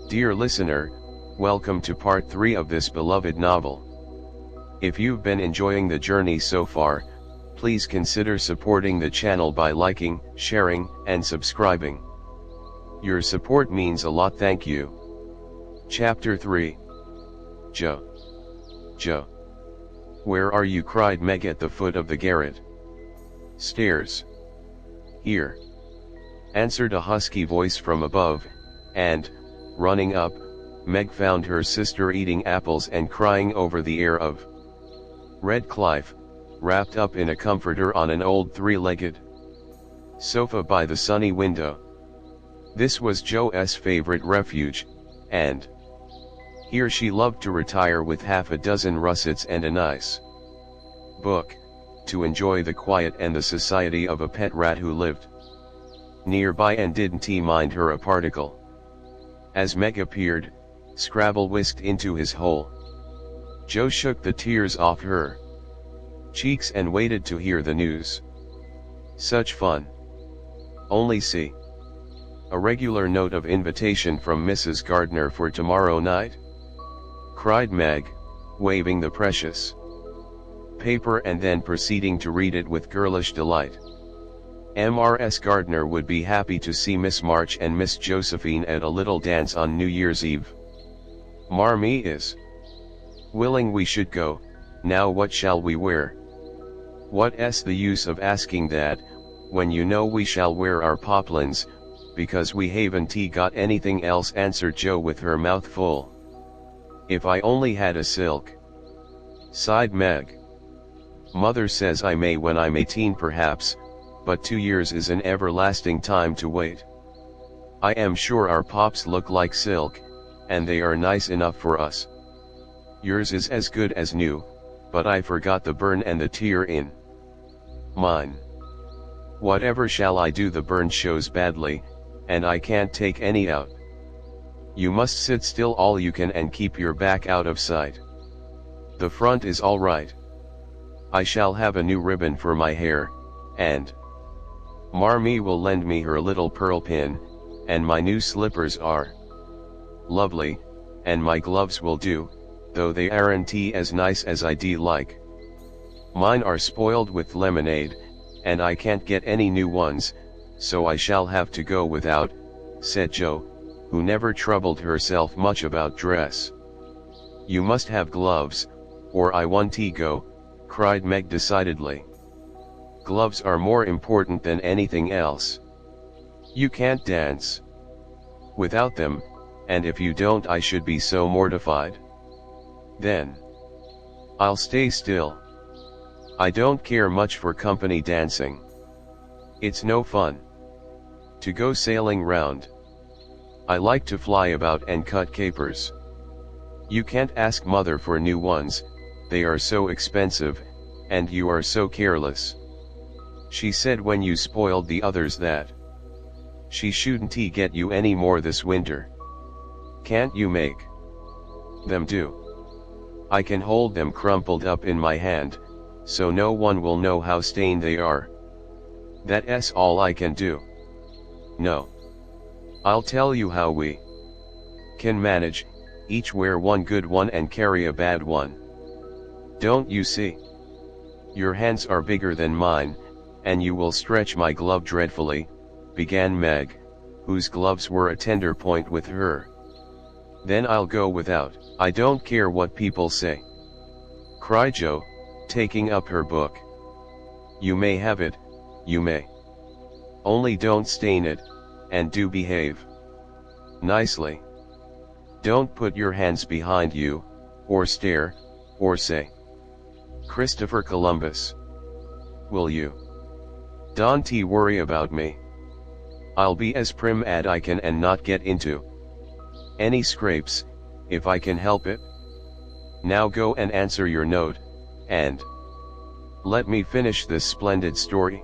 Dear listener, welcome to part 3 of this beloved novel. If you've been enjoying the journey so far, please consider supporting the channel by liking, sharing, and subscribing. Your support means a lot, thank you. Chapter 3. Jo. Jo. Where are you? cried Meg at the foot of the garret. Stairs. Here. Answered a husky voice from above, and, running up, Meg found her sister eating apples and crying over the air of Redcliffe, wrapped up in a comforter on an old three-legged sofa by the sunny window. This was Jo's favorite refuge, and here she loved to retire with half a dozen russets and a nice book, to enjoy the quiet and the society of a pet rat who lived nearby and didn't mind her a particle. As Meg appeared, Scrabble whisked into his hole. Jo shook the tears off her cheeks and waited to hear the news. Such fun. Only see. A regular note of invitation from Mrs. Gardner for tomorrow night? Cried Meg, waving the precious paper and then proceeding to read it with girlish delight. Mrs. Gardner would be happy to see Miss March and Miss Josephine at a little dance on New Year's Eve. Marmee is willing we should go. Now what shall we wear? What's the use of asking that, when you know we shall wear our poplins, because we haven't got anything else, answered Jo with her mouth full. If I only had a silk, sighed Meg. Mother says I may when I'm 18 perhaps, but 2 years is an everlasting time to wait. I am sure our pops look like silk, and they are nice enough for us. Yours is as good as new, but I forgot the burn and the tear in mine. Whatever shall I do? The burn shows badly, and I can't take any out. You must sit still all you can and keep your back out of sight. The front is all right. I shall have a new ribbon for my hair, and Marmee will lend me her little pearl pin, and my new slippers are lovely, and my gloves will do, though they aren't as nice as I'd like. Mine are spoiled with lemonade, and I can't get any new ones, so I shall have to go without, said Jo, who never troubled herself much about dress. You must have gloves, or I won't go, cried Meg decidedly. Gloves are more important than anything else. You can't dance without them, and if you don't I should be so mortified. Then I'll stay still. I don't care much for company dancing. It's no fun to go sailing round. I like to fly about and cut capers. You can't ask Mother for new ones, they are so expensive, and you are so careless. She said when you spoiled the others that she shouldn't get you any more this winter. Can't you make them do? I can hold them crumpled up in my hand, so no one will know how stained they are. That's all I can do. No. I'll tell you how we can manage, each wear one good one and carry a bad one. Don't you see? Your hands are bigger than mine, and you will stretch my glove dreadfully, began Meg, whose gloves were a tender point with her. Then I'll go without. I don't care what people say, cried Jo, taking up her book. You may have it, you may. Only don't stain it, and do behave nicely. Don't put your hands behind you, or stare, or say Christopher Columbus. Will you? Don't worry about me. I'll be as prim as I can and not get into any scrapes, if I can help it. Now go and answer your note, and let me finish this splendid story.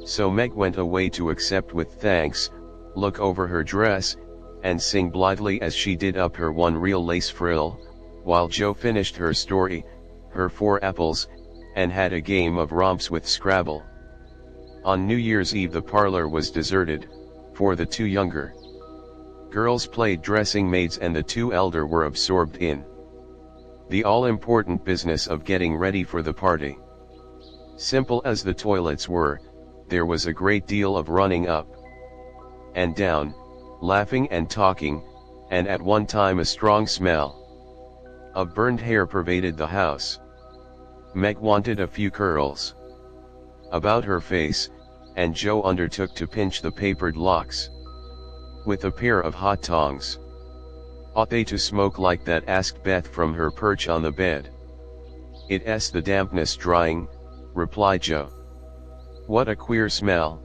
So Meg went away to accept with thanks, look over her dress, and sing blithely as she did up her one real lace frill, while Jo finished her story, her 4 apples, and had a game of romps with Scrabble. On New Year's Eve the parlor was deserted, for the 2 younger Girls played dressing maids and the two elder were absorbed in the all-important business of getting ready for the party. Simple as the toilets were, there was a great deal of running up and down, laughing and talking, and at one time a strong smell of burned hair pervaded the house. Meg wanted a few curls about her face, and Jo undertook to pinch the papered locks with a pair of hot tongs. "Ought they to smoke like that?" asked Beth from her perch on the bed. "It's the dampness drying," replied Jo. "What a queer smell."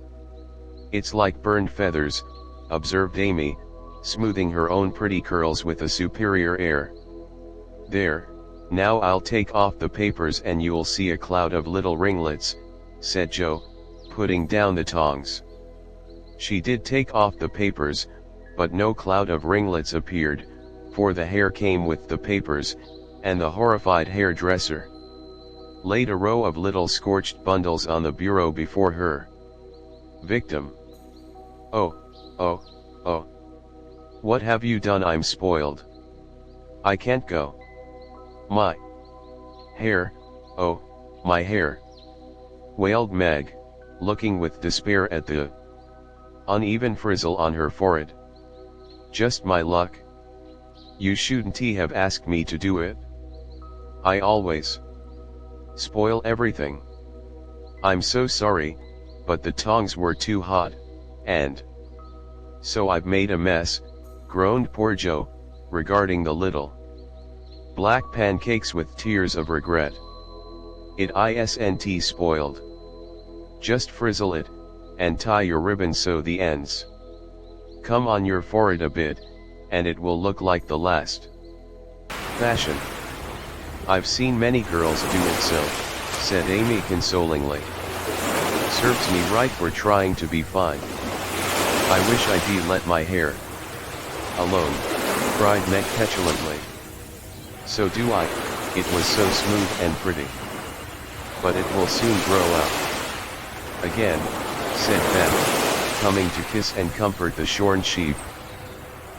"It's like burned feathers," observed Amy, smoothing her own pretty curls with a superior air. "There, now I'll take off the papers and you'll see a cloud of little ringlets," said Jo, putting down the tongs. She did take off the papers, but no cloud of ringlets appeared, for the hair came with the papers, and the horrified hairdresser laid a row of little scorched bundles on the bureau before her. Victim. "Oh, oh, oh. What have you done? I'm spoiled. I can't go. My hair, oh, my hair," wailed Meg, looking with despair at the uneven frizzle on her forehead. "Just my luck. You shouldn't have asked me to do it. I always spoil everything. I'm so sorry, but the tongs were too hot, and so I've made a mess," groaned poor Jo, regarding the little black pancakes with tears of regret. "It isn't spoiled. Just frizzle it, and tie your ribbon so the ends come on your forehead a bit, and it will look like the last fashion. I've seen many girls do it so," said Amy consolingly. "Serves me right for trying to be fine. I wish I'd let my hair alone," cried Meg petulantly. "So do I, it was so smooth and pretty. But it will soon grow out again," said Beth, coming to kiss and comfort the shorn sheep.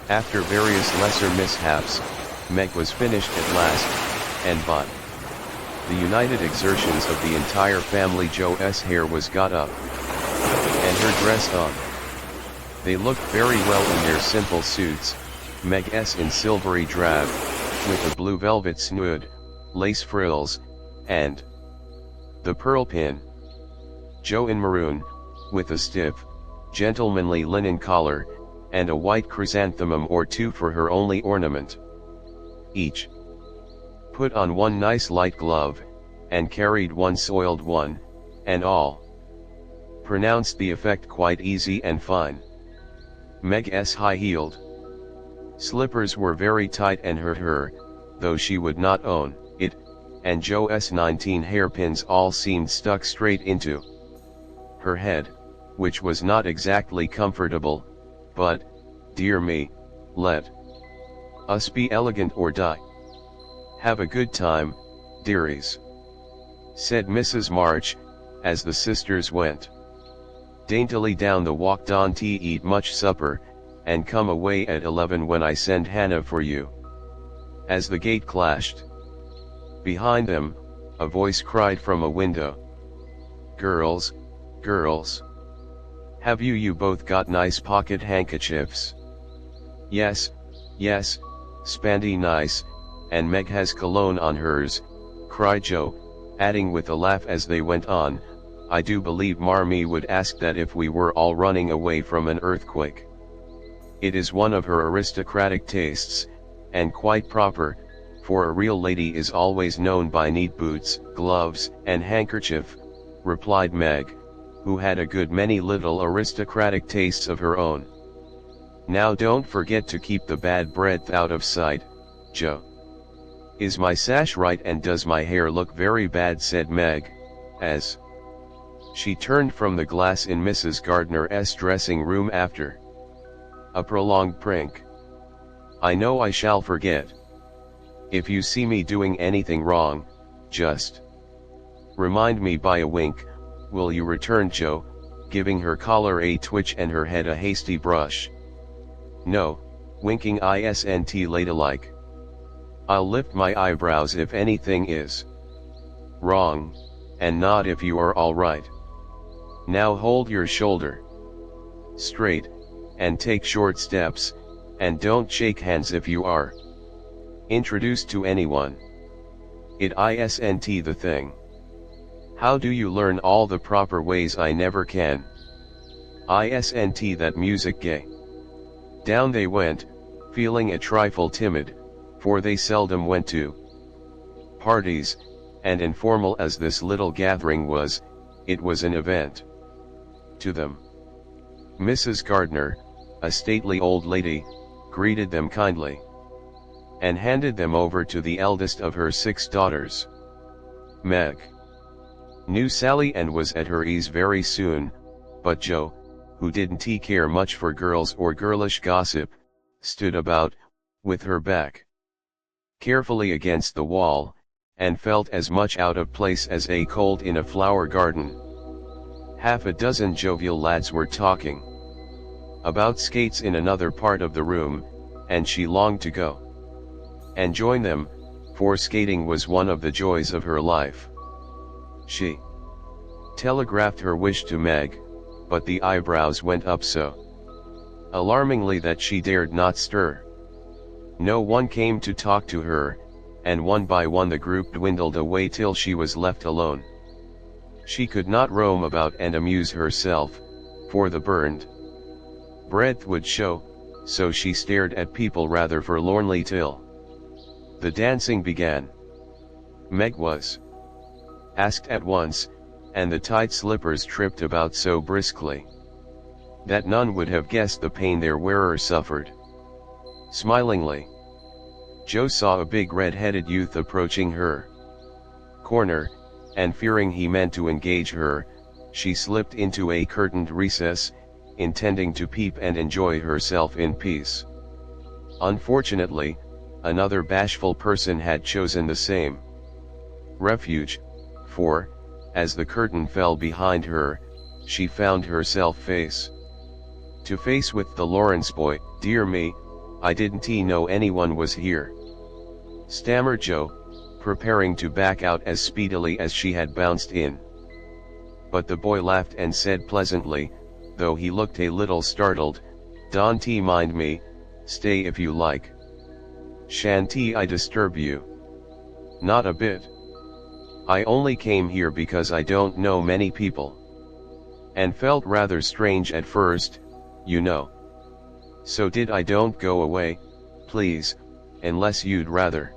After various lesser mishaps, Meg was finished at last, and by the united exertions of the entire family, Jo's hair was got up, and her dress on. They looked very well in their simple suits, Meg's in silvery drab, with a blue velvet snood, lace frills, and the pearl pin. Jo in maroon, with a stiff, gentlemanly linen collar, and a white chrysanthemum or two for her only ornament. Each put on one nice light glove, and carried one soiled one, and all pronounced the effect quite easy and fine. Meg's high-heeled slippers were very tight and hurt her, though she would not own it, and Jo's 19 hairpins all seemed stuck straight into her head, which was not exactly comfortable, but, dear me, let us be elegant or die. "Have a good time, dearies," said Mrs. March, as the sisters went daintily down the walk. "Don't eat much supper, and come away at 11 when I send Hannah for you." As the gate clashed behind them, a voice cried from a window, "Girls, girls, have you both got nice pocket handkerchiefs?" Yes, spandy nice, and Meg has cologne on hers," cried Jo, adding with a laugh as they went on, "I do believe Marmee would ask that if we were all running away from an earthquake. It is one of her aristocratic tastes, and quite proper, for a real lady is always known by neat boots, gloves, and handkerchief," replied Meg, who had a good many little aristocratic tastes of her own. "Now don't forget to keep the bad breath out of sight, Jo." "Is my sash right, and does my hair look very bad?" said Meg, as she turned from the glass in Mrs. Gardner's dressing room after a prolonged prank. "I know I shall forget. If you see me doing anything wrong, just remind me by a wink, will you?" returned Jo, giving her collar a twitch and her head a hasty brush. "No, winking isn't ladylike. I'll lift my eyebrows if anything is wrong, and nod if you are alright. Now hold your shoulder straight, and take short steps, and don't shake hands if you are introduced to anyone. It isn't the thing. How do you learn all the proper ways? I never can. Isn't that music gay? Down they went, feeling a trifle timid, for they seldom went to parties, and informal as this little gathering was, it was an event to them. Mrs. Gardner, a stately old lady, greeted them kindly, and handed them over to the eldest of her 6 daughters. Meg knew Sally and was at her ease very soon, but Jo, who didn't care much for girls or girlish gossip, stood about, with her back carefully against the wall, and felt as much out of place as a cold in a flower garden. Half a dozen jovial lads were talking about skates in another part of the room, and she longed to go and join them, for skating was one of the joys of her life. She telegraphed her wish to Meg, but the eyebrows went up so alarmingly that she dared not stir. No one came to talk to her, and one by one the group dwindled away till she was left alone. She could not roam about and amuse herself, for the burned breath would show, so she stared at people rather forlornly till the dancing began. Meg was asked at once, and the tight slippers tripped about so briskly that none would have guessed the pain their wearer suffered. Smilingly, Jo saw a big red-headed youth approaching her corner, and fearing he meant to engage her, she slipped into a curtained recess, intending to peep and enjoy herself in peace. Unfortunately, another bashful person had chosen the same refuge, for, as the curtain fell behind her, she found herself face to face with the Lawrence boy. "Dear me, I didn't know anyone was here," stammered Jo, preparing to back out as speedily as she had bounced in. But the boy laughed and said pleasantly, though he looked a little startled, "Don't mind me, stay if you like. Shan't I disturb you?" "Not a bit. I only came here because I don't know many people, and felt rather strange at first, you know. So did I. Don't go away, please, unless you'd rather."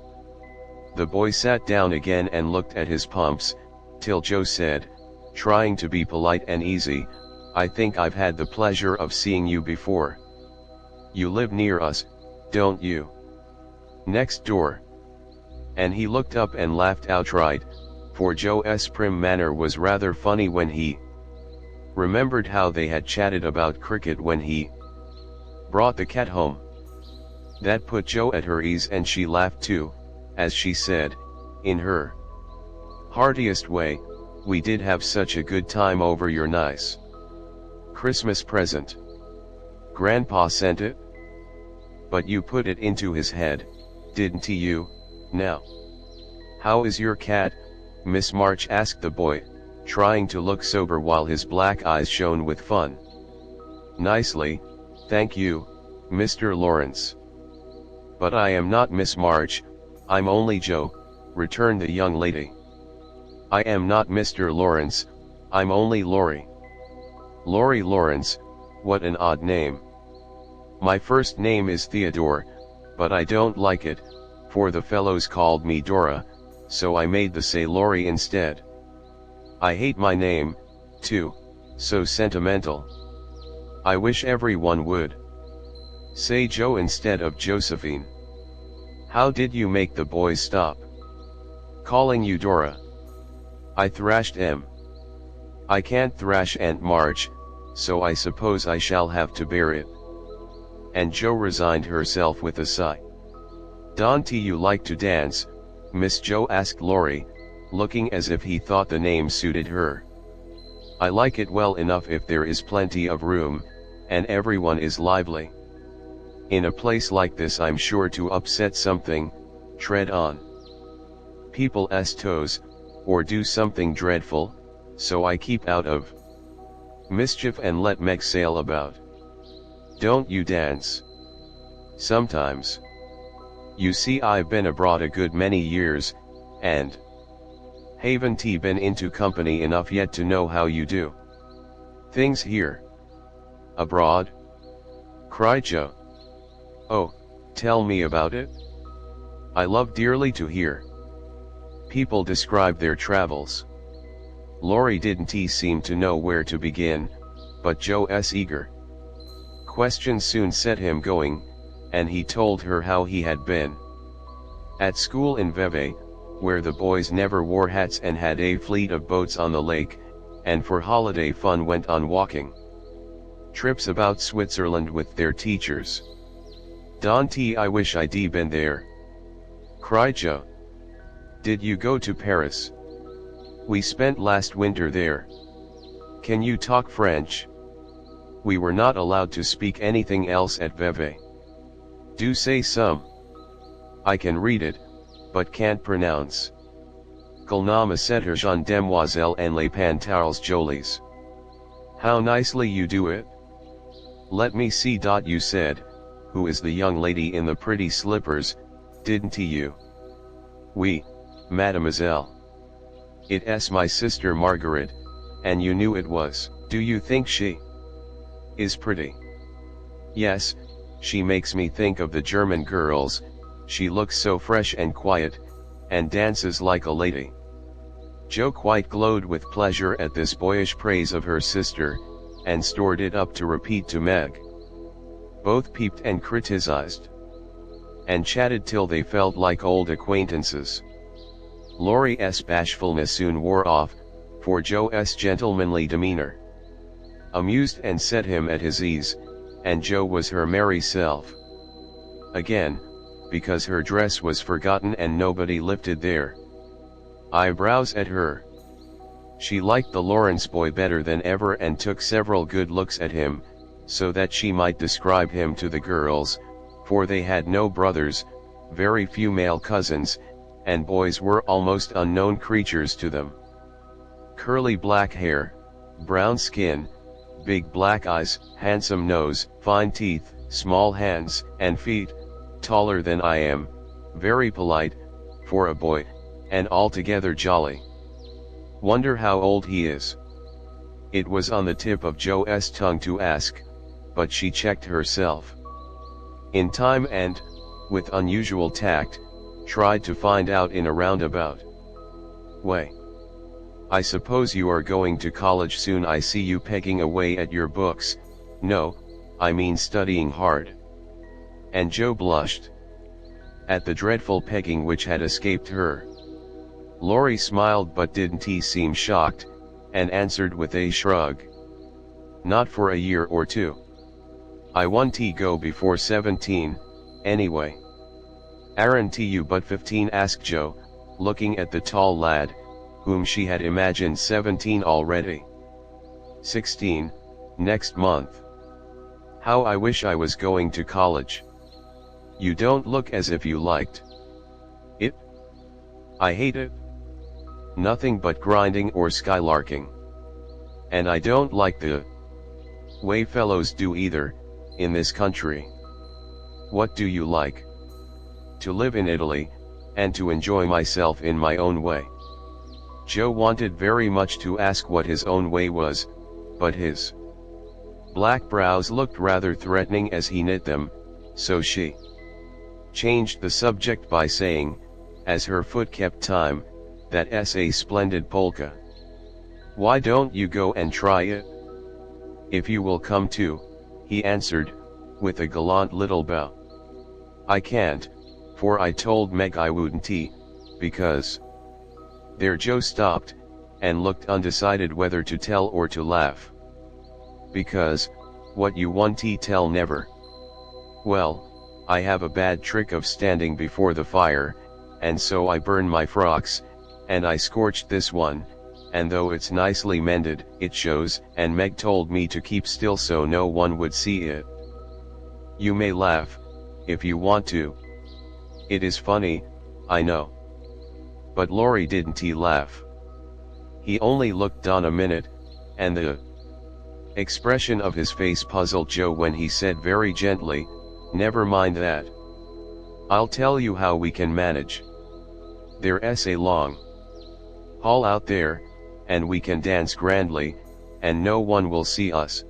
The boy sat down again and looked at his pumps, till Jo said, trying to be polite and easy, "I think I've had the pleasure of seeing you before. You live near us, don't you?" "Next door." And he looked up and laughed outright, for Jo's prim manner was rather funny when he remembered how they had chatted about cricket when he brought the cat home. That put Jo at her ease, and she laughed too, as she said, in her heartiest way, "We did have such a good time over your nice Christmas present. Grandpa sent it? But you put it into his head, didn't you, now?" "How is your cat, Miss March?" asked the boy, trying to look sober while his black eyes shone with fun. "Nicely, thank you, Mr. Lawrence." "But I am not Miss March, I'm only Jo," returned the young lady. "I am not Mr. Lawrence, I'm only Laurie." "Laurie Lawrence, what an odd name." "My first name is Theodore, but I don't like it, for the fellows called me Dora, so I made the say Laurie instead. I hate my name, too, so sentimental. I wish everyone would say Jo instead of Josephine." "How did you make the boys stop calling you Dora?" "I thrashed em. I can't thrash Aunt March, so I suppose I shall have to bear it." And Jo resigned herself with a sigh. "Don't you like to dance, Miss Jo?" asked Laurie, looking as if he thought the name suited her. "I like it well enough if there is plenty of room, and everyone is lively." In a place like this I'm sure to upset something, tread on people's toes, or do something dreadful, so I keep out of mischief and let Meg sail about. Don't you dance? Sometimes. You see, I've been abroad a good many years, and haven't been into company enough yet to know how you do things here. Abroad? Cried Jo. Oh, tell me about it. I love dearly to hear people describe their travels. Laurie didn't seem to know where to begin, but Jo's eager questions soon set him going, and he told her how he had been at school in Vevey, where the boys never wore hats and had a fleet of boats on the lake, and for holiday fun went on walking trips about Switzerland with their teachers. Don't I wish I'd been there, cried Jo. Did you go to Paris? We spent last winter there. Can you talk French? We were not allowed to speak anything else at Vevey. Do say some. I can read it, but can't pronounce. Colnama Setter Jean Demoiselle en les Pantalons Jolies. How nicely you do it. Let me see. You said, who is the young lady in the pretty slippers, didn't you? Oui, mademoiselle. It's my sister Margaret, and you knew it was. Do you think she is pretty? Yes, she makes me think of the German girls. She looks so fresh and quiet, and dances like a lady. Jo quite glowed with pleasure at this boyish praise of her sister, and stored it up to repeat to Meg. Both peeped and criticized, and chatted till they felt like old acquaintances. Laurie's bashfulness soon wore off, for Jo's gentlemanly demeanor amused and set him at his ease, and Jo was her merry self again, because her dress was forgotten and nobody lifted their eyebrows at her. She liked the Lawrence boy better than ever and took several good looks at him, so that she might describe him to the girls, for they had no brothers, very few male cousins, and boys were almost unknown creatures to them. Curly black hair, brown skin, big black eyes, handsome nose, fine teeth, small hands and feet, taller than I am, very polite, for a boy, and altogether jolly. Wonder how old he is. It was on the tip of Jo's tongue to ask, but she checked herself in time and, with unusual tact, tried to find out in a roundabout way. I suppose you are going to college soon. I see you pegging away at your books. No, I mean studying hard. And Jo blushed at the dreadful pegging which had escaped her. Laurie smiled but didn't seem shocked, and answered with a shrug. Not for a year or two. I won't go before 17, anyway. Aren't you but 15? Asked Jo, looking at the tall lad, whom she had imagined 17 already. 16, next month. How I wish I was going to college. You don't look as if you liked it. I hate it. Nothing but grinding or skylarking. And I don't like the way fellows do either, in this country. What do you like? To live in Italy, and to enjoy myself in my own way. Jo wanted very much to ask what his own way was, but his black brows looked rather threatening as he knit them, so she changed the subject by saying, as her foot kept time, that's a splendid polka. Why don't you go and try it? If you will come too, he answered, with a gallant little bow. I can't, for I told Meg I wouldn't, because... There Jo stopped, and looked undecided whether to tell or to laugh. Because, what you want tell never. Well, I have a bad trick of standing before the fire, and so I burn my frocks, and I scorched this one, and though it's nicely mended, it shows, and Meg told me to keep still so no one would see it. You may laugh, if you want to. It is funny, I know. But Laurie didn't he laugh. He only looked on a minute, and the expression of his face puzzled Jo when he said very gently, "Never mind that. I'll tell you how we can manage. There's a long hall out there, and we can dance grandly, and no one will see us.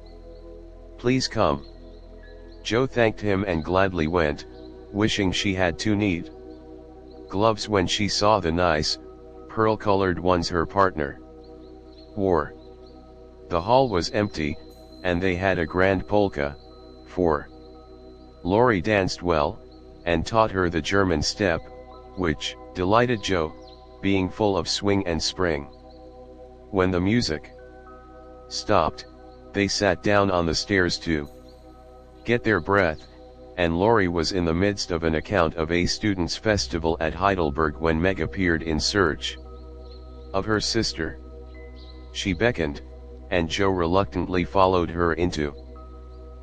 Please come." Jo thanked him and gladly went, wishing she had two neat gloves when she saw the nice, pearl-colored ones her partner wore. The hall was empty, and they had a grand polka, for Laurie danced well, and taught her the German step, which delighted Jo, being full of swing and spring. When the music stopped, they sat down on the stairs to get their breath, and Laurie was in the midst of an account of a students' festival at Heidelberg when Meg appeared in search of her sister. She beckoned, and Jo reluctantly followed her into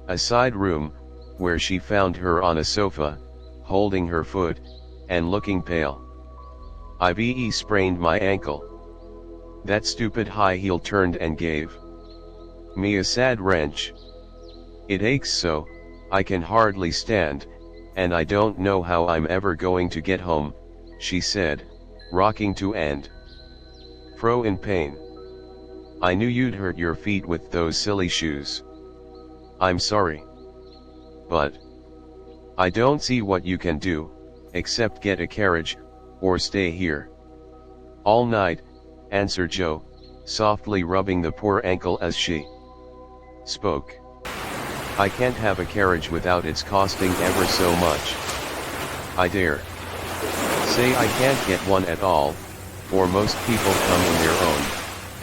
a side room, where she found her on a sofa, holding her foot, and looking pale. "I've sprained my ankle. That stupid high heel turned and gave me a sad wrench. It aches so, I can hardly stand, and I don't know how I'm ever going to get home," she said, rocking to and fro in pain. "I knew you'd hurt your feet with those silly shoes. I'm sorry. But I don't see what you can do, except get a carriage, or stay here all night," answered Jo, softly rubbing the poor ankle as she spoke. "I can't have a carriage without its costing ever so much. I dare say I can't get one at all, for most people come in their own,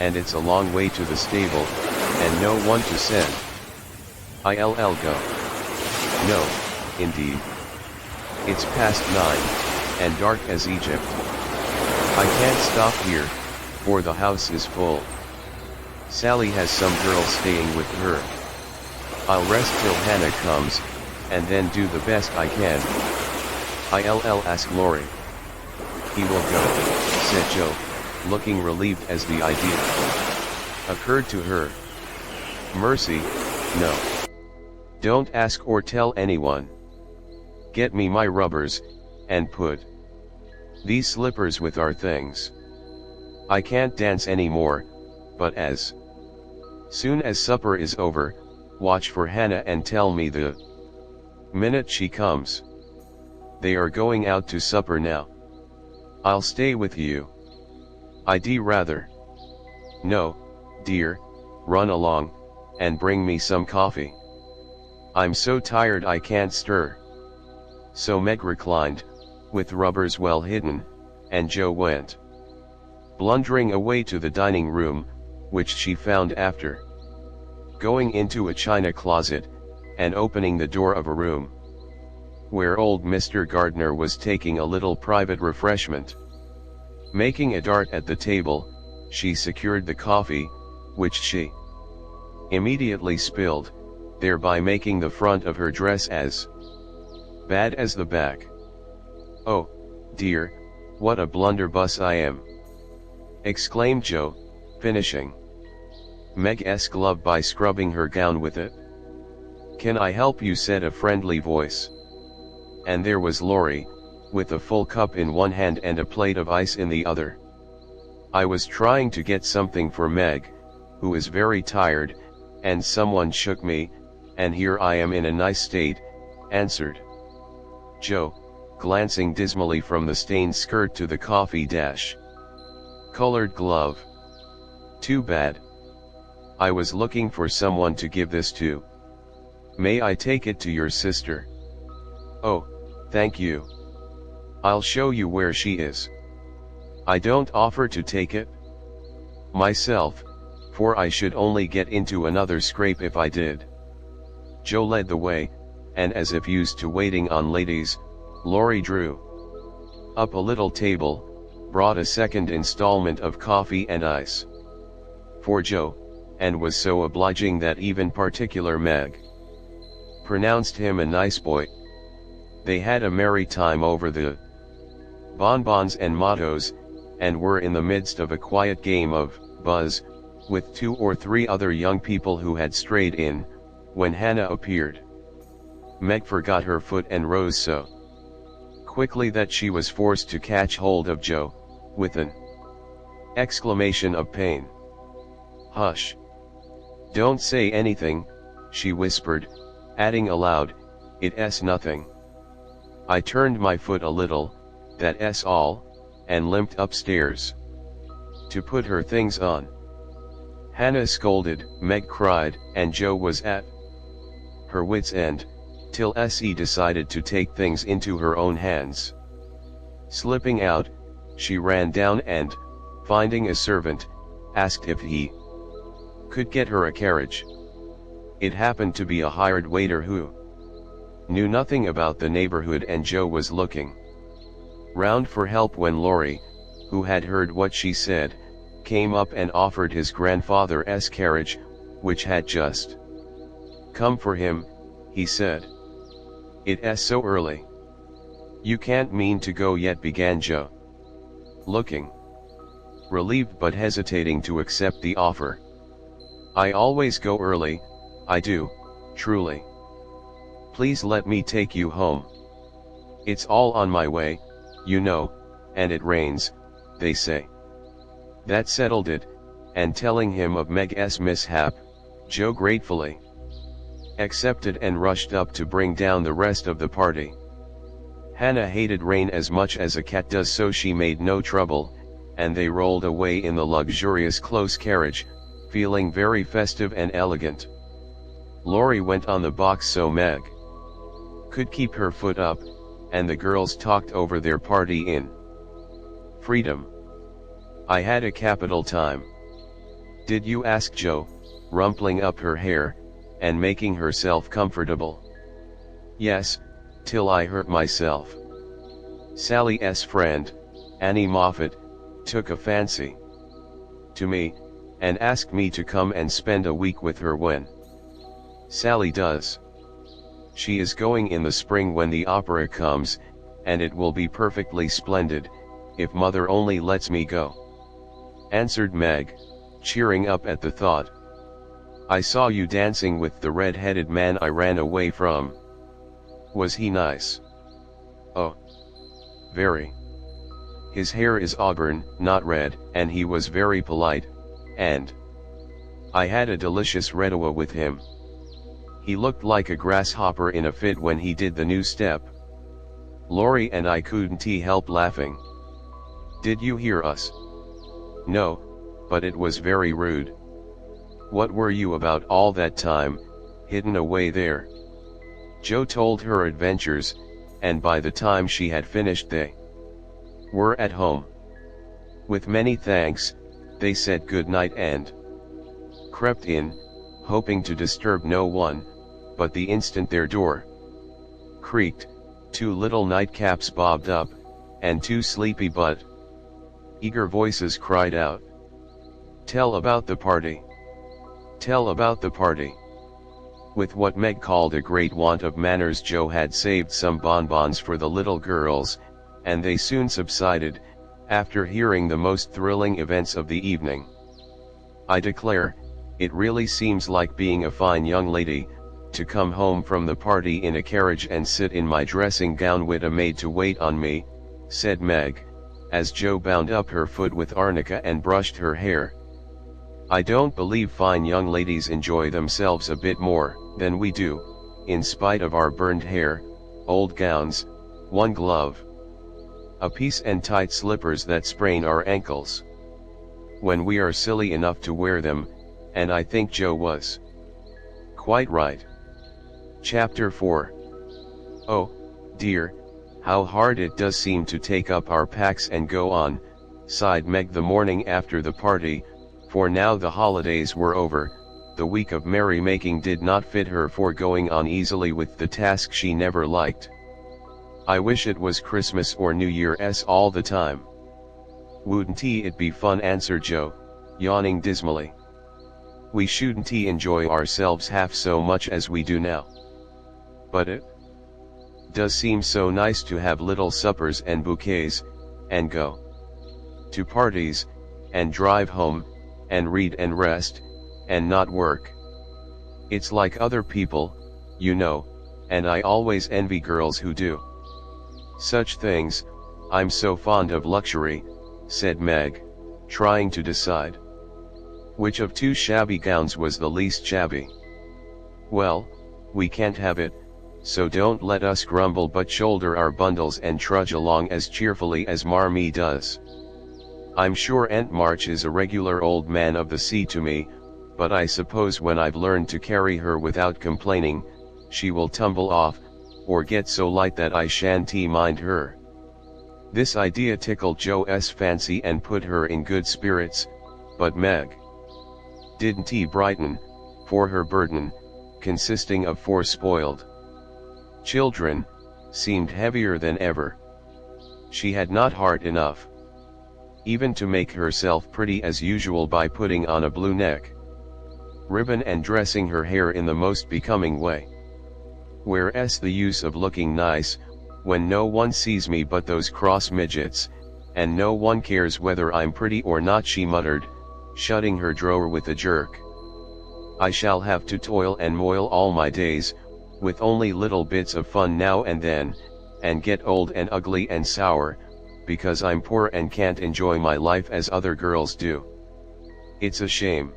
and it's a long way to the stable, and no one to send. I'll go. No, indeed. It's past 9, and dark as Egypt. I can't stop here, for the house is full. Sally has some girls staying with her. I'll rest till Hannah comes, and then do the best I can." "I'll ask Laurie." "He will go," said Jo, looking relieved as the idea occurred to her. "Mercy, no. Don't ask or tell anyone. Get me my rubbers, and put these slippers with our things. I can't dance anymore, but as soon as supper is over, watch for Hannah and tell me the minute she comes. They are going out to supper now. I'll stay with you." "I'd rather." "No, dear, run along, and bring me some coffee. I'm so tired I can't stir." So Meg reclined, with rubbers well hidden, and Jo went blundering away to the dining room, which she found after going into a china closet, and opening the door of a room where old Mr. Gardner was taking a little private refreshment. Making a dart at the table, she secured the coffee, which she immediately spilled, thereby making the front of her dress as bad as the back. "Oh, dear, what a blunderbuss I am!" exclaimed Jo, finishing Meg's glove by scrubbing her gown with it. "Can I help you?" said a friendly voice. And there was Laurie, with a full cup in one hand and a plate of ice in the other. "I was trying to get something for Meg, who is very tired, and someone shook me, and here I am in a nice state," answered Jo, glancing dismally from the stained skirt to the coffee-colored glove. "Too bad. I was looking for someone to give this to. May I take it to your sister?" "Oh, thank you. I'll show you where she is." "I don't offer to take it myself, for I should only get into another scrape if I did." Jo led the way, and as if used to waiting on ladies, Laurie drew up a little table, brought a second installment of coffee and ice for Jo, and was so obliging that even particular Meg pronounced him a nice boy. They had a merry time over the bonbons and mottos, and were in the midst of a quiet game of buzz, with 2 or 3 other young people who had strayed in, when Hannah appeared. Meg forgot her foot and rose so quickly that she was forced to catch hold of Jo, with an exclamation of pain. "Hush! Don't say anything," she whispered, adding aloud, "It's nothing. I turned my foot a little, that's all," and limped upstairs to put her things on. Hannah scolded, Meg cried, and Jo was at her wit's end, till she decided to take things into her own hands. Slipping out, she ran down and, finding a servant, asked if he could get her a carriage. It happened to be a hired waiter who knew nothing about the neighborhood, and Jo was looking round for help when Laurie, who had heard what she said, came up and offered his grandfather's carriage, which had just come for him. He said, "It's so early. You can't mean to go yet," began Jo, looking relieved but hesitating to accept the offer. "I always go early, I do, truly. Please let me take you home. It's all on my way, you know, and it rains, they say." That settled it, and telling him of Meg's mishap, Jo gratefully accepted and rushed up to bring down the rest of the party. Hannah hated rain as much as a cat does, so she made no trouble, and they rolled away in the luxurious close carriage, feeling very festive and elegant. Laurie went on the box so Meg could keep her foot up, and the girls talked over their party in freedom. "I had a capital time." "Did you?" asked Jo, rumpling up her hair, and making herself comfortable. "Yes, till I hurt myself. Sally's friend, Annie Moffat, took a fancy to me, and asked me to come and spend a week with her when Sally does. She is going in the spring when the opera comes, and it will be perfectly splendid, if Mother only lets me go," answered Meg, cheering up at the thought. "I saw you dancing with the red-headed man I ran away from. Was he nice?" "Oh, very. His hair is auburn, not red, and he was very polite, and I had a delicious redowa with him. He looked like a grasshopper in a fit when he did the new step." Laurie and I couldn't help laughing. "Did you hear us?" "No, but it was very rude. What were you about all that time, hidden away there?" Jo told her adventures, and by the time she had finished they were at home. With many thanks, they said good night and crept in, hoping to disturb no one, but the instant their door creaked, 2 little nightcaps bobbed up, and 2 sleepy but eager voices cried out, "Tell about the party! Tell about the party!" With what Meg called a great want of manners, Jo had saved some bonbons for the little girls, and they soon subsided, after hearing the most thrilling events of the evening. "I declare, it really seems like being a fine young lady, to come home from the party in a carriage and sit in my dressing gown with a maid to wait on me," said Meg, as Jo bound up her foot with arnica and brushed her hair. "I don't believe fine young ladies enjoy themselves a bit more than we do, in spite of our burned hair, old gowns, 1 glove apiece, and tight slippers that sprain our ankles. When we are silly enough to wear them," and I think Jo was quite right. Chapter 4. "Oh, dear, how hard it does seem to take up our packs and go on," sighed Meg the morning after the party, for now the holidays were over. The week of merrymaking did not fit her for going on easily with the task she never liked. "I wish it was Christmas or New Year's all the time." "Wouldn't it be fun?" answered Jo, yawning dismally. "We shouldn't enjoy ourselves half so much as we do now." "But it Does seem so nice to have little suppers and bouquets, and go to parties, and drive home, and read and rest, and not work. It's like other people, you know, and I always envy girls who do such things. I'm so fond of luxury, said Meg, trying to decide which of two shabby gowns was the least shabby. Well, we can't have it, so don't let us grumble but shoulder our bundles and trudge along as cheerfully as Marmee does. I'm sure Aunt March is a regular old man of the sea to me, but I suppose when I've learned to carry her without complaining, she will tumble off, or get so light that I shan't mind her. This idea tickled Jo's fancy and put her in good spirits, but Meg didn't brighten, for her burden, consisting of 4 spoiled children, seemed heavier than ever. She had not heart enough even to make herself pretty as usual by putting on a blue neck ribbon and dressing her hair in the most becoming way. Where's the use of looking nice, when no one sees me but those cross midgets, and no one cares whether I'm pretty or not, she muttered, shutting her drawer with a jerk. I shall have to toil and moil all my days, with only little bits of fun now and then, and get old and ugly and sour, because I'm poor and can't enjoy my life as other girls do. It's a shame.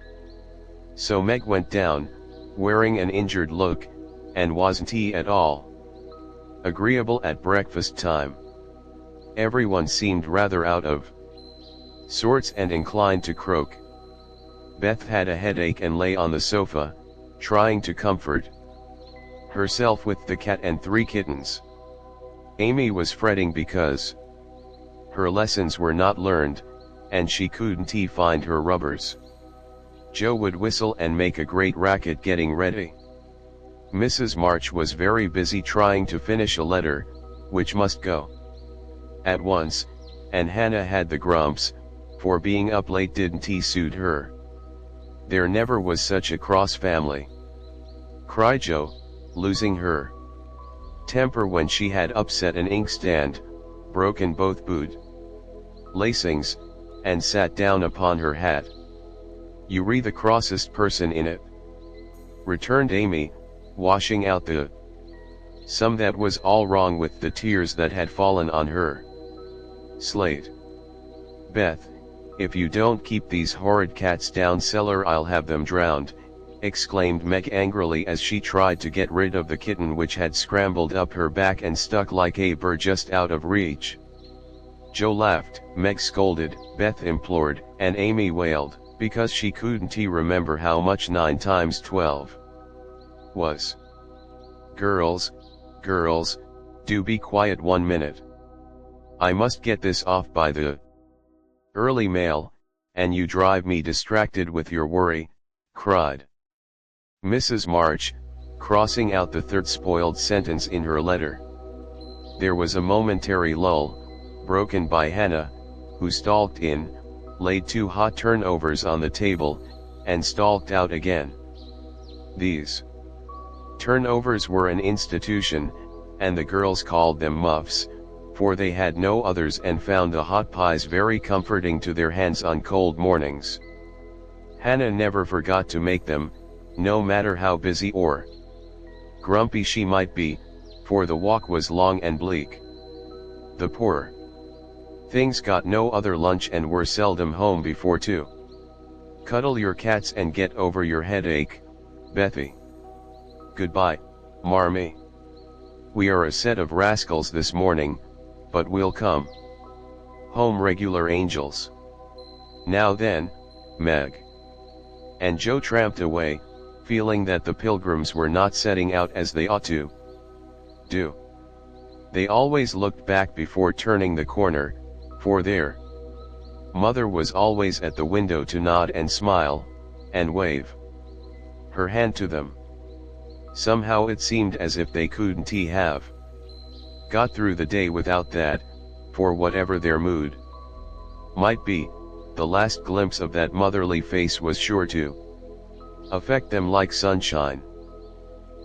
So Meg went down, wearing an injured look, and wasn't at all agreeable at breakfast time. Everyone seemed rather out of sorts and inclined to croak. Beth had a headache and lay on the sofa, trying to comfort herself with the cat and 3 kittens. Amy was fretting because her lessons were not learned, and she couldn't find her rubbers. Jo would whistle and make a great racket getting ready. Mrs. March was very busy trying to finish a letter, which must go at once, and Hannah had the grumps, for being up late didn't suit her. There never was such a cross family, cried Jo, losing her temper when she had upset an inkstand, broken both boot lacings, and sat down upon her hat. You re the crossest person in it, returned Amy, washing out the sum that was all wrong with the tears that had fallen on her slate. Beth, if you don't keep these horrid cats down cellar I'll have them drowned, exclaimed Meg angrily as she tried to get rid of the kitten which had scrambled up her back and stuck like a burr just out of reach. Jo laughed, Meg scolded, Beth implored, and Amy wailed, because she couldn't remember how much 9 times 12 was. Girls, do be quiet 1 minute. I must get this off by the early mail, and you drive me distracted with your worry, cried Mrs. March, crossing out the 3rd spoiled sentence in her letter. There was a momentary lull, broken by Hannah, who stalked in, laid 2 hot turnovers on the table, and stalked out again. These turnovers were an institution, and the girls called them muffs, for they had no others and found the hot pies very comforting to their hands on cold mornings. Hannah never forgot to make them, no matter how busy or grumpy she might be, for the walk was long and bleak. The poor things got no other lunch and were seldom home before 2. Cuddle your cats and get over your headache, Bethy. Goodbye, Marmee. We are a set of rascals this morning, but we'll come home regular angels. Now then, Meg. And Jo tramped away, feeling that the pilgrims were not setting out as they ought to do. They always looked back before turning the corner, for their mother was always at the window to nod and smile, and wave her hand to them. Somehow it seemed as if they couldn't have got through the day without that, for whatever their mood might be, the last glimpse of that motherly face was sure to affect them like sunshine.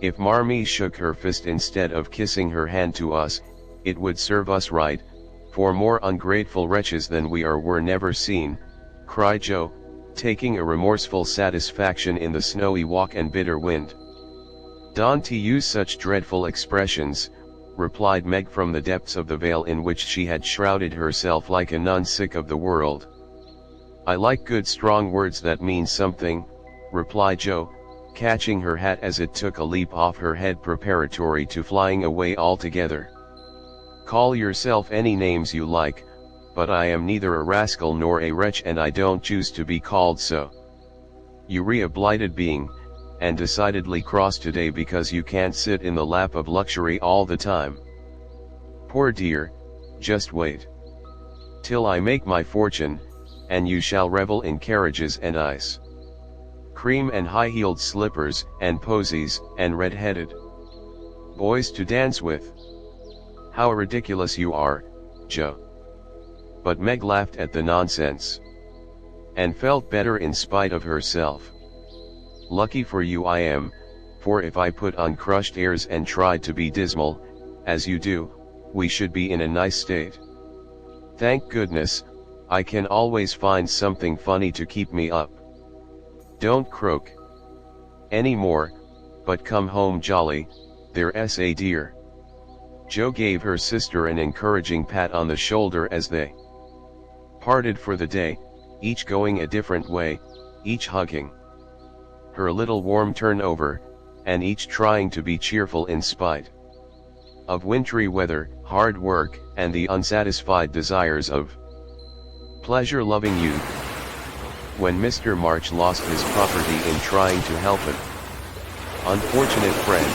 If Marmee shook her fist instead of kissing her hand to us, it would serve us right, for more ungrateful wretches than we are were never seen, cried Jo, taking a remorseful satisfaction in the snowy walk and bitter wind. Don't use such dreadful expressions, replied Meg from the depths of the veil in which she had shrouded herself like a nun sick of the world. I like good strong words that mean something, replied Jo, catching her hat as it took a leap off her head preparatory to flying away altogether. Call yourself any names you like, but I am neither a rascal nor a wretch, and I don't choose to be called so. You're a blighted being, and decidedly cross today because you can't sit in the lap of luxury all the time. Poor dear, just wait till I make my fortune, and you shall revel in carriages and ice cream and high-heeled slippers, and posies, and red-headed boys to dance with. How ridiculous you are, Jo. But Meg laughed at the nonsense, and felt better in spite of herself. Lucky for you I am, for if I put on crushed airs and tried to be dismal, as you do, we should be in a nice state. Thank goodness, I can always find something funny to keep me up. Don't croak any more, but come home jolly, there's a dear. Jo gave her sister an encouraging pat on the shoulder as they parted for the day, each going a different way, each hugging her little warm turnover, and each trying to be cheerful in spite of wintry weather, hard work, and the unsatisfied desires of pleasure-loving youth. When Mr. March lost his property in trying to help an unfortunate friend,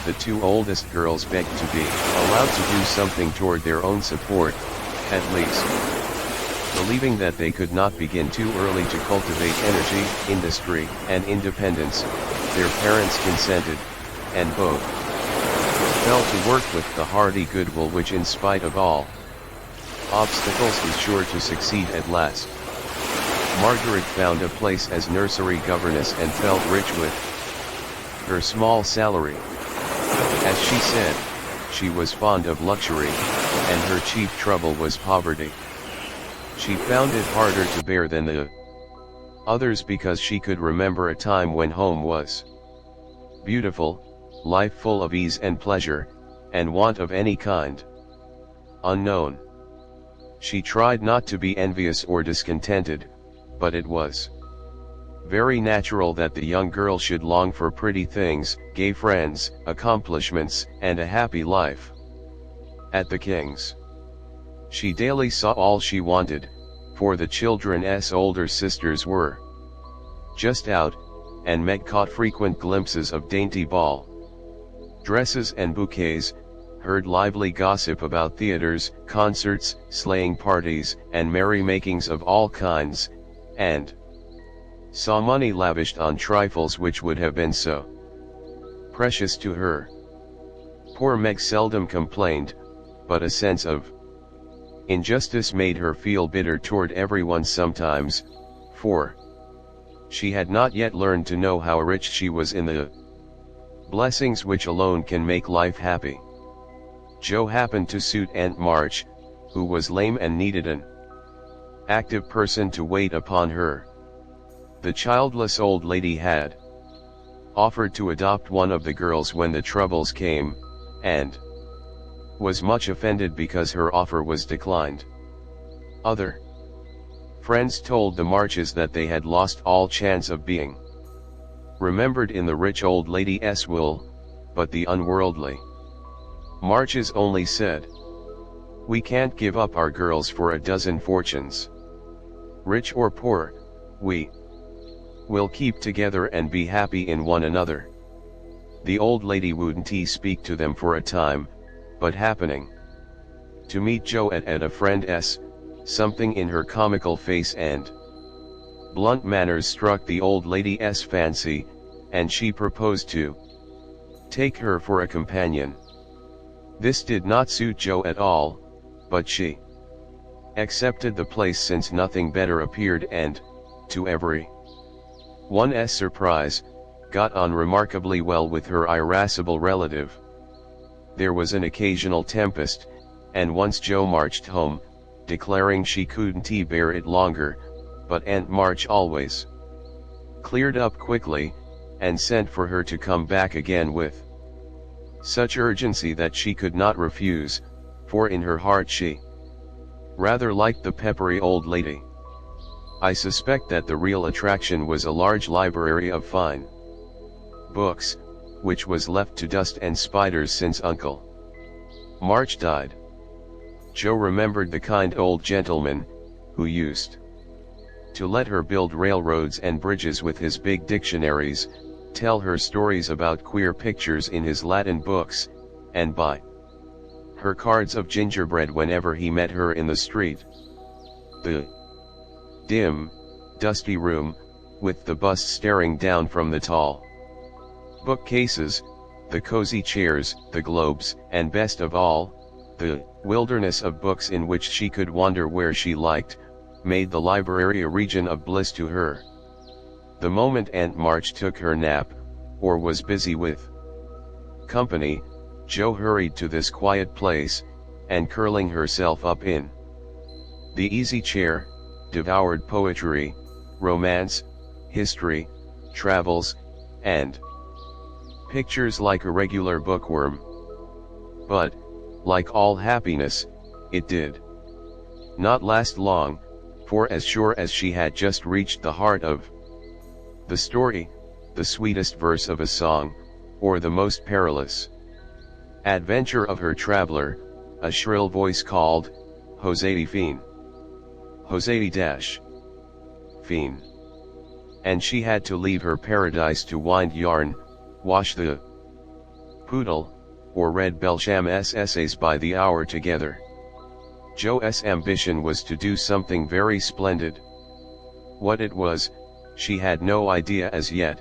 the two oldest girls begged to be allowed to do something toward their own support, at least. Believing that they could not begin too early to cultivate energy, industry, and independence, their parents consented, and both fell to work with the hearty goodwill which, in spite of all obstacles, is sure to succeed at last. Margaret found a place as nursery governess and felt rich with her small salary. As she said, she was fond of luxury, and her chief trouble was poverty. She found it harder to bear than the others because she could remember a time when home was beautiful, life full of ease and pleasure, and want of any kind unknown. She tried not to be envious or discontented, but it was very natural that the young girl should long for pretty things, gay friends, accomplishments, and a happy life. At the King's, she daily saw all she wanted, for the children's older sisters were just out, and Meg caught frequent glimpses of dainty ball dresses and bouquets, heard lively gossip about theaters, concerts, sleighing parties, and merry-makings of all kinds, and saw money lavished on trifles which would have been so precious to her. Poor Meg seldom complained, but a sense of injustice made her feel bitter toward everyone sometimes, for she had not yet learned to know how rich she was in the blessings which alone can make life happy. Jo happened to suit Aunt March, who was lame and needed an active person to wait upon her. The childless old lady had offered to adopt one of the girls when the troubles came, and was much offended because her offer was declined. Other friends told the Marches that they had lost all chance of being remembered in the rich old lady's will, but the unworldly Marches only said, "We can't give up our girls for a dozen fortunes. Rich or poor, we will keep together and be happy in one another." The old lady wouldn't speak to them for a time, but happening to meet Jo at a friend's, something in her comical face and blunt manners struck the old lady's fancy, and she proposed to take her for a companion. This did not suit Jo at all, but she accepted the place since nothing better appeared, and, to every one's surprise, got on remarkably well with her irascible relative. There was an occasional tempest, and once Jo marched home, declaring she couldn't bear it longer, but Aunt March always cleared up quickly, and sent for her to come back again with such urgency that she could not refuse, for in her heart she rather liked the peppery old lady. I suspect that the real attraction was a large library of fine books, which was left to dust and spiders since Uncle March died. Jo remembered the kind old gentleman, who used to let her build railroads and bridges with his big dictionaries, tell her stories about queer pictures in his Latin books, and buy her cards of gingerbread whenever he met her in the street. The dim, dusty room, with the bust staring down from the tall bookcases, the cozy chairs, the globes, and best of all, the wilderness of books in which she could wander where she liked, made the library a region of bliss to her. The moment Aunt March took her nap, or was busy with company, Jo hurried to this quiet place, and curling herself up in the easy chair, devoured poetry, romance, history, travels, and pictures like a regular bookworm. But, like all happiness, it did not last long, for as sure as she had just reached the heart of the story, the sweetest verse of a song, or the most perilous adventure of her traveler, a shrill voice called, "Hosea Fiend! Hosea-Fiend!" And she had to leave her paradise to wind yarn, wash the poodle, or read Belcham's essays by the hour together. Jo's ambition was to do something very splendid. What it was, she had no idea as yet,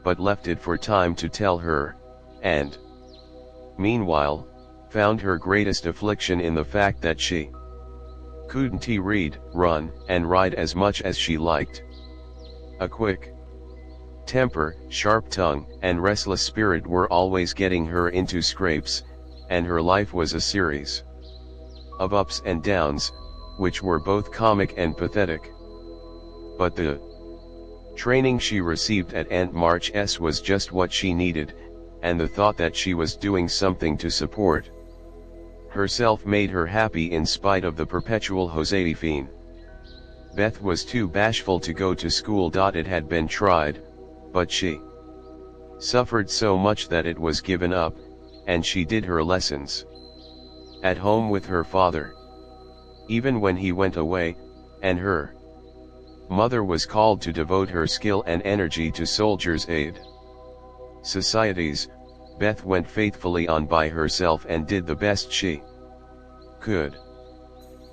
but left it for time to tell her, and meanwhile, found her greatest affliction in the fact that she couldn't read, run, and ride as much as she liked. A quick temper, sharp tongue, and restless spirit were always getting her into scrapes, and her life was a series of ups and downs, which were both comic and pathetic. But the training she received at Aunt March's was just what she needed, and the thought that she was doing something to support herself made her happy in spite of the perpetual Hosea Fiend. Beth was too bashful to go to school. It had been tried, but she suffered so much that it was given up, and she did her lessons at home with her father. Even when he went away, and her mother was called to devote her skill and energy to soldiers' aid societies, Beth went faithfully on by herself and did the best she could.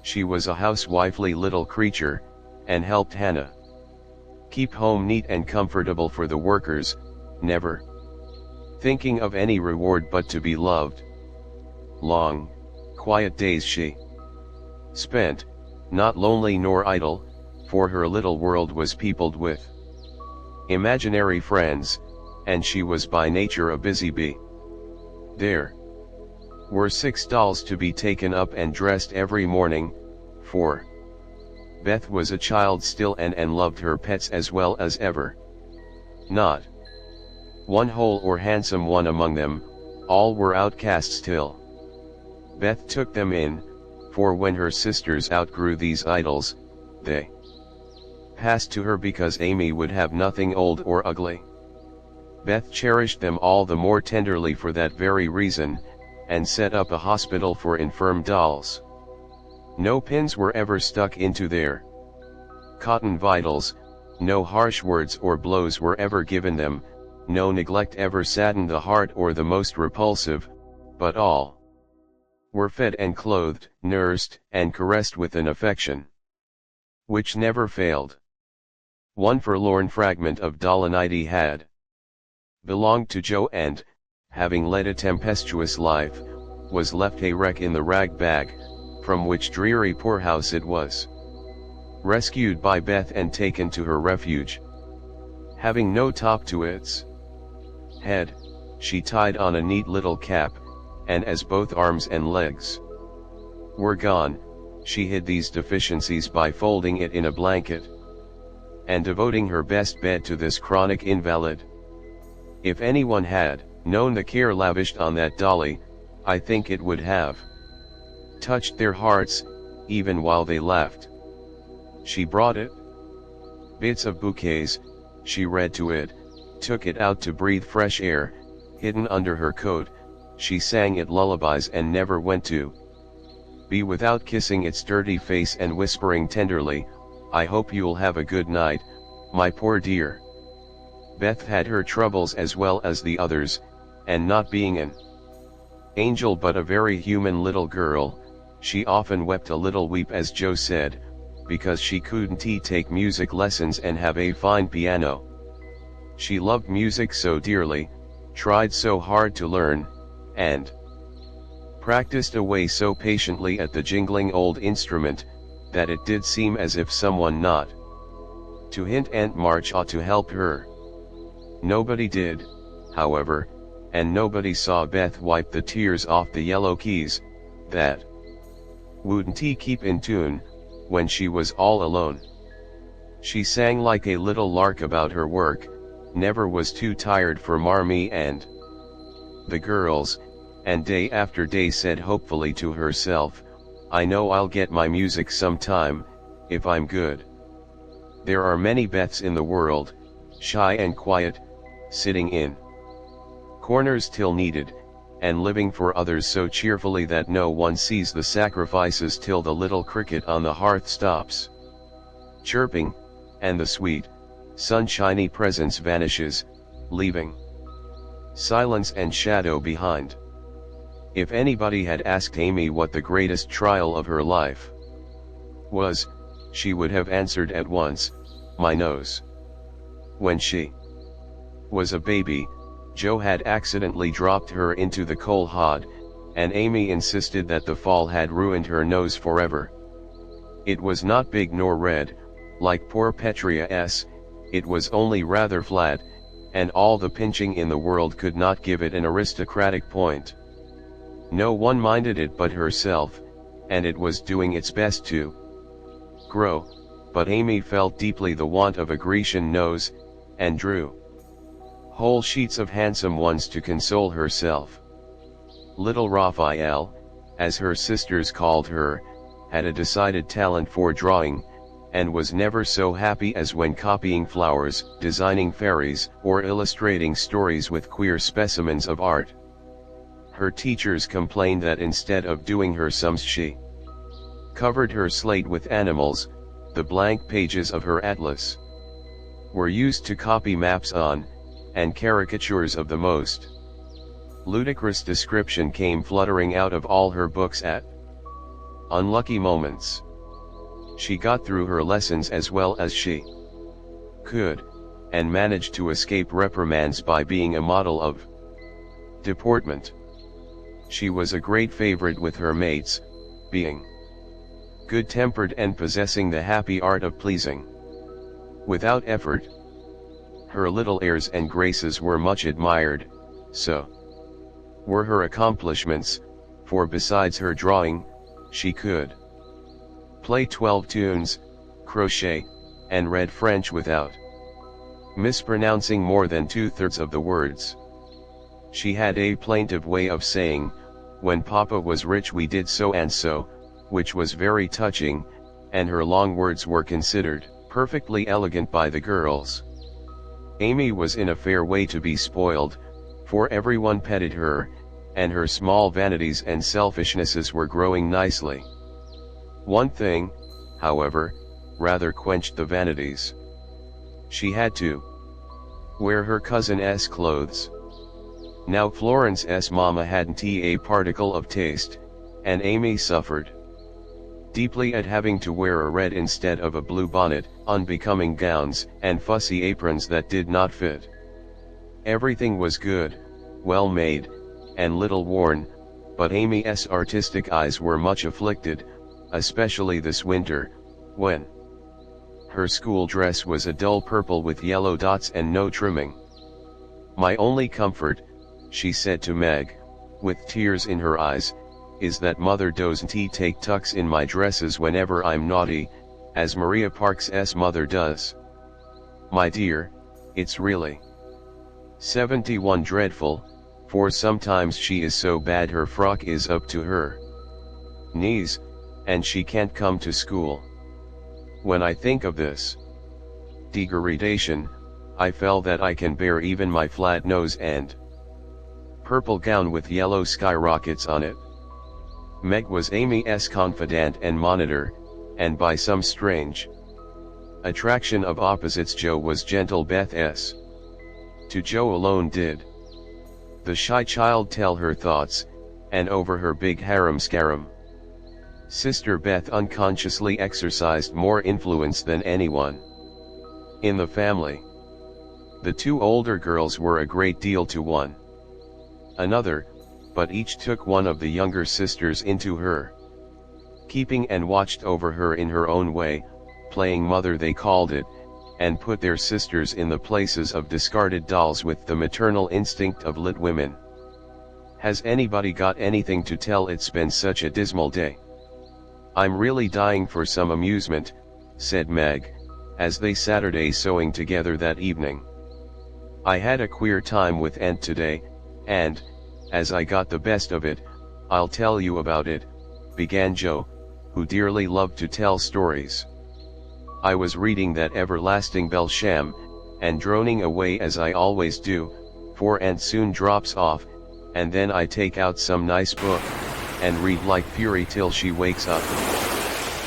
She was a housewifely little creature, and helped Hannah keep home neat and comfortable for the workers, never thinking of any reward but to be loved. Long, quiet days she spent, not lonely nor idle, for her little world was peopled with imaginary friends, and she was by nature a busy bee. There were 6 dolls to be taken up and dressed every morning, for Beth was a child still and loved her pets as well as ever. Not one whole or handsome one among them, all were outcasts till Beth took them in, for when her sisters outgrew these idols, they passed to her because Amy would have nothing old or ugly. Beth cherished them all the more tenderly for that very reason, and set up a hospital for infirm dolls. No pins were ever stuck into their cotton vitals, no harsh words or blows were ever given them, no neglect ever saddened the heart or the most repulsive, but all were fed and clothed, nursed, and caressed with an affection which never failed. One forlorn fragment of dollanite had belonged to Jo and, having led a tempestuous life, was left a wreck in the rag bag, from which dreary poorhouse it was rescued by Beth and taken to her refuge. Having no top to its head, she tied on a neat little cap, and as both arms and legs were gone, she hid these deficiencies by folding it in a blanket and devoting her best bed to this chronic invalid. If anyone had known the care lavished on that dolly, I think it would have touched their hearts, even while they left. She brought it bits of bouquets, she read to it, took it out to breathe fresh air, hidden under her coat, she sang it lullabies and never went to be without kissing its dirty face and whispering tenderly, "I hope you'll have a good night, my poor dear." Beth had her troubles as well as the others, and not being an angel but a very human little girl, she often wept a little weep as Jo said, because she couldn't take music lessons and have a fine piano. She loved music so dearly, tried so hard to learn, and practiced away so patiently at the jingling old instrument, that it did seem as if someone not to hint Aunt March ought to help her. Nobody did, however, and nobody saw Beth wipe the tears off the yellow keys, that wouldn't keep in tune, when she was all alone. She sang like a little lark about her work, never was too tired for Marmee and the girls, and day after day said hopefully to herself, "I know I'll get my music sometime, if I'm good." There are many Beths in the world, shy and quiet, sitting in corners till needed, and living for others so cheerfully that no one sees the sacrifices till the little cricket on the hearth stops chirping, and the sweet, sunshiny presence vanishes, leaving silence and shadow behind. If anybody had asked Amy what the greatest trial of her life was, she would have answered at once, "My nose." When she was a baby, Jo had accidentally dropped her into the coal hod, and Amy insisted that the fall had ruined her nose forever. It was not big nor red, like poor Petria's, it was only rather flat, and all the pinching in the world could not give it an aristocratic point. No one minded it but herself, and it was doing its best to grow, but Amy felt deeply the want of a Grecian nose, and drew whole sheets of handsome ones to console herself. Little Raphael, as her sisters called her, had a decided talent for drawing, and was never so happy as when copying flowers, designing fairies, or illustrating stories with queer specimens of art. Her teachers complained that instead of doing her sums she covered her slate with animals, the blank pages of her atlas were used to copy maps on, and caricatures of the most ludicrous description came fluttering out of all her books at unlucky moments. She got through her lessons as well as she could, and managed to escape reprimands by being a model of deportment. She was a great favorite with her mates, being good-tempered and possessing the happy art of pleasing without effort. Her little airs and graces were much admired, so were her accomplishments, for besides her drawing, she could play 12 tunes, crochet, and read French without mispronouncing more than 2/3 of the words. She had a plaintive way of saying, "When Papa was rich we did so and so," which was very touching, and her long words were considered perfectly elegant by the girls. Amy was in a fair way to be spoiled, for everyone petted her, and her small vanities and selfishnesses were growing nicely. One thing, however, rather quenched the vanities. She had to wear her cousin's clothes. Now Florence's mama hadn't a particle of taste, and Amy suffered deeply at having to wear a red instead of a blue bonnet, unbecoming gowns, and fussy aprons that did not fit. Everything was good, well made, and little worn, but Amy's artistic eyes were much afflicted, especially this winter, when her school dress was a dull purple with yellow dots and no trimming. My only comfort, she said to Meg, with tears in her eyes, is that mother doesn't take tucks in my dresses whenever I'm naughty, as Maria Parks's mother does. My dear, it's really 71 dreadful, for sometimes she is so bad her frock is up to her knees, and she can't come to school. When I think of this degradation, I feel that I can bear even my flat nose and purple gown with yellow skyrockets on it. Meg was Amy's confidant and monitor, and by some strange attraction of opposites Jo was gentle Beth's. To Jo alone did the shy child tell her thoughts, and over her big harum-scarum. Sister Beth unconsciously exercised more influence than anyone in the family. The two older girls were a great deal to one another, but each took one of the younger sisters into her keeping and watched over her in her own way, playing mother they called it, and put their sisters in the places of discarded dolls with the maternal instinct of lit women. Has anybody got anything to tell? It's been such a dismal day. I'm really dying for some amusement, said Meg, as they Saturday sewing together that evening. I had a queer time with Aunt today, and, as I got the best of it, I'll tell you about it, began Jo, who dearly loved to tell stories. I was reading that everlasting Belsham, and droning away as I always do, for Aunt soon drops off, and then I take out some nice book, and read like fury till she wakes up.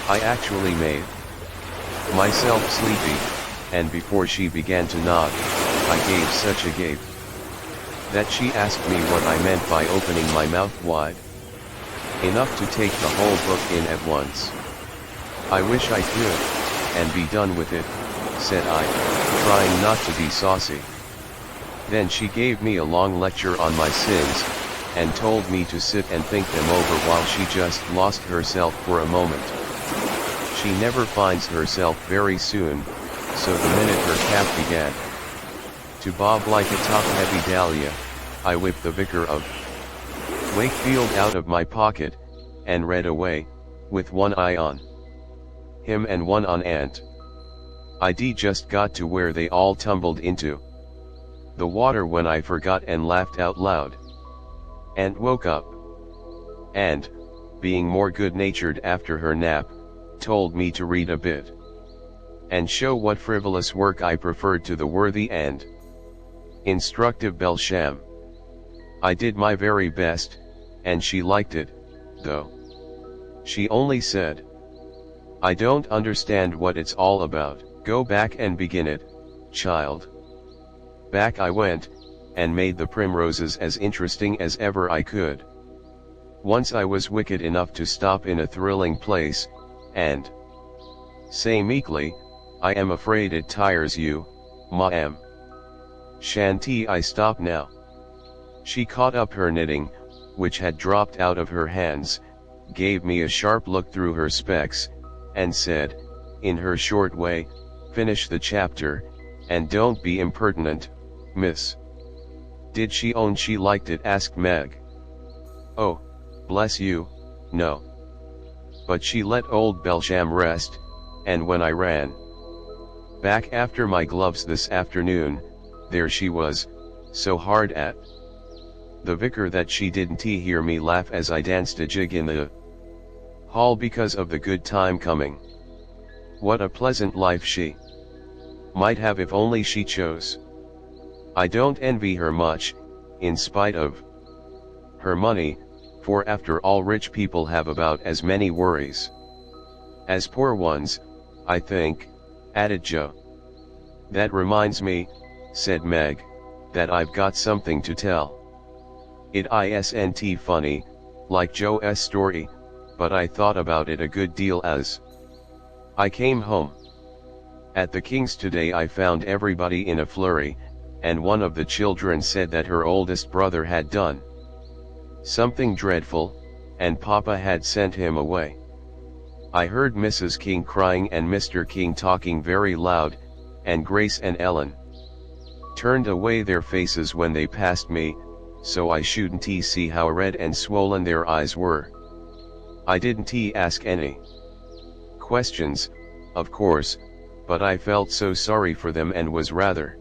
I actually made myself sleepy, and before she began to nod, I gave such a gape that she asked me what I meant by opening my mouth wide. Enough to take the whole book in at once. I wish I could, and be done with it, said I, trying not to be saucy. Then she gave me a long lecture on my sins, and told me to sit and think them over while she just lost herself for a moment. She never finds herself very soon, so the minute her cap began to bob like a top-heavy dahlia, I whipped the Vicar of Wakefield out of my pocket, and read away, with one eye on him and one on Aunt. I'd just got to where they all tumbled into the water when I forgot and laughed out loud. Aunt woke up, and, being more good-natured after her nap, told me to read a bit, and show what frivolous work I preferred to the worthy and instructive Belsham. I did my very best, and she liked it, though. She only said, I don't understand what it's all about. Go back and begin it, child. Back I went, and made the primroses as interesting as ever I could. Once I was wicked enough to stop in a thrilling place, and say meekly, I am afraid it tires you, ma'am. Shan't I stop now? She caught up her knitting, which had dropped out of her hands, gave me a sharp look through her specs, and said, in her short way, finish the chapter, and don't be impertinent, miss. Did she own she liked it? Asked Meg. Oh, bless you, no. But she let old Belsham rest, and when I ran back after my gloves this afternoon, there she was, so hard at the Vicar that she didn't hear me laugh as I danced a jig in the hall because of the good time coming. What a pleasant life she might have if only she chose. I don't envy her much, in spite of her money, for after all rich people have about as many worries as poor ones, I think, added Jo. That reminds me, said Meg, that I've got something to tell. It isn't funny, like Jo's story, but I thought about it a good deal as I came home. At the King's today I found everybody in a flurry, and one of the children said that her oldest brother had done something dreadful, and Papa had sent him away. I heard Mrs. King crying and Mr. King talking very loud, and Grace and Ellen turned away their faces when they passed me, so I shouldn't see how red and swollen their eyes were. I didn't ask any questions, of course, but I felt so sorry for them and was rather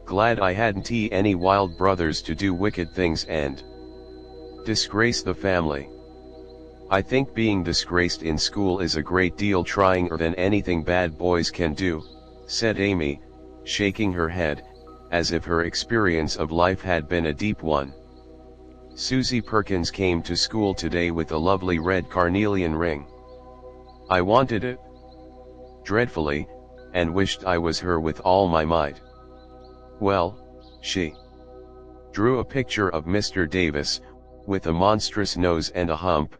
glad I hadn't any wild brothers to do wicked things and disgrace the family. I think being disgraced in school is a great deal trying than anything bad boys can do, said Amy, shaking her head, as if her experience of life had been a deep one. Susie Perkins came to school today with a lovely red carnelian ring. I wanted it dreadfully, and wished I was her with all my might. Well, she drew a picture of Mr. Davis, with a monstrous nose and a hump,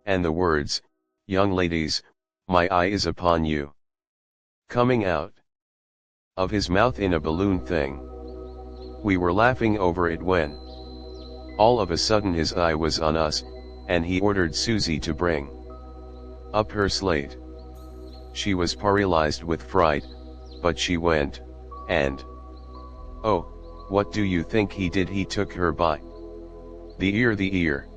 and the words, "Young ladies, my eye is upon you," coming out of his mouth in a balloon thing. We were laughing over it when all of a sudden his eye was on us, and he ordered Susie to bring up her slate. She was paralyzed with fright, but she went, and oh, what do you think he did? He took her by the ear.